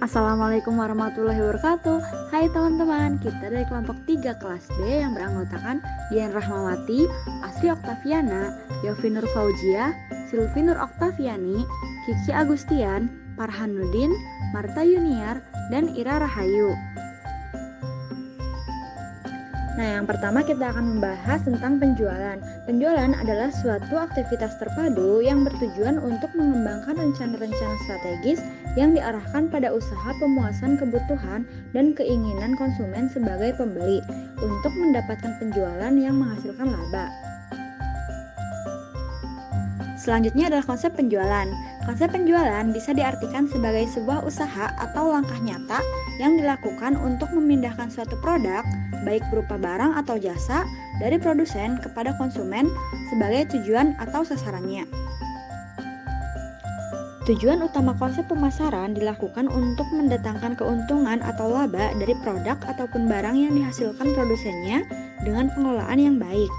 Assalamualaikum warahmatullahi wabarakatuh. Hai teman-teman, kita dari kelompok 3 kelas B yang beranggotakan Dian Rahmawati, Asri Oktaviana, Yofi Nur Fauzia, Silvi Nur Oktaviani, Kiki Agustian, Farhanuddin, Marta Yuniar, dan Ira Rahayu. Nah, yang pertama kita akan membahas tentang penjualan. Penjualan adalah suatu aktivitas terpadu yang bertujuan untuk mengembangkan rencana-rencana strategis yang diarahkan pada usaha pemuasan kebutuhan dan keinginan konsumen sebagai pembeli untuk mendapatkan penjualan yang menghasilkan laba. Selanjutnya adalah konsep penjualan. Konsep penjualan bisa diartikan sebagai sebuah usaha atau langkah nyata yang dilakukan untuk memindahkan suatu produk, baik berupa barang atau jasa, dari produsen kepada konsumen sebagai tujuan atau sasarannya. Tujuan utama konsep pemasaran dilakukan untuk mendatangkan keuntungan atau laba dari produk ataupun barang yang dihasilkan produsennya dengan pengelolaan yang baik.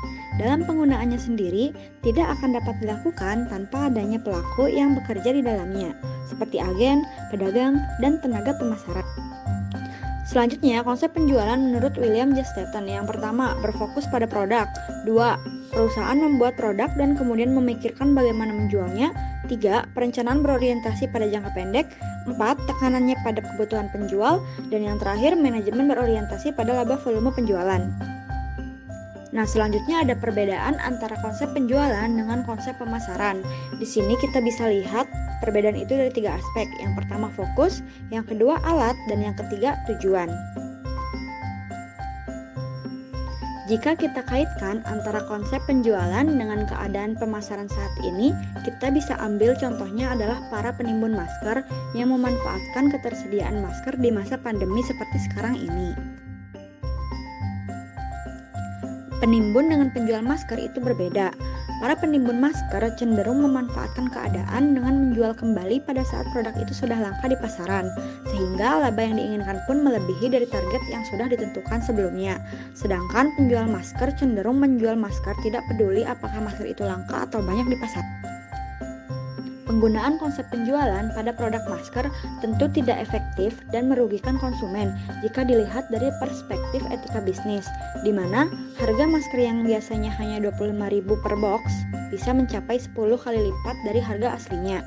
Dalam penggunaannya sendiri, tidak akan dapat dilakukan tanpa adanya pelaku yang bekerja di dalamnya, seperti agen, pedagang, dan tenaga pemasaran. Selanjutnya, konsep penjualan menurut William J. Stanton. Yang pertama, berfokus pada produk. 2. Perusahaan membuat produk dan kemudian memikirkan bagaimana menjualnya. 3. Perencanaan berorientasi pada jangka pendek. 4. Tekanannya pada kebutuhan penjual. Dan yang terakhir, manajemen berorientasi pada laba volume penjualan. Nah, selanjutnya ada perbedaan antara konsep penjualan dengan konsep pemasaran. Di sini kita bisa lihat perbedaan itu dari 3 aspek. Yang pertama fokus, yang kedua alat, dan yang ketiga tujuan. Jika kita kaitkan antara konsep penjualan dengan keadaan pemasaran saat ini, kita bisa ambil contohnya adalah para penimbun masker yang memanfaatkan ketersediaan masker di masa pandemi seperti sekarang ini. Penimbun dengan penjual masker itu berbeda. Para penimbun masker cenderung memanfaatkan keadaan dengan menjual kembali pada saat produk itu sudah langka di pasaran, sehingga laba yang diinginkan pun melebihi dari target yang sudah ditentukan sebelumnya. Sedangkan penjual masker cenderung menjual masker tidak peduli apakah masker itu langka atau banyak di pasar. Penggunaan konsep penjualan pada produk masker tentu tidak efektif dan merugikan konsumen jika dilihat dari perspektif etika bisnis, di mana harga masker yang biasanya hanya 25.000 per box bisa mencapai 10 kali lipat dari harga aslinya.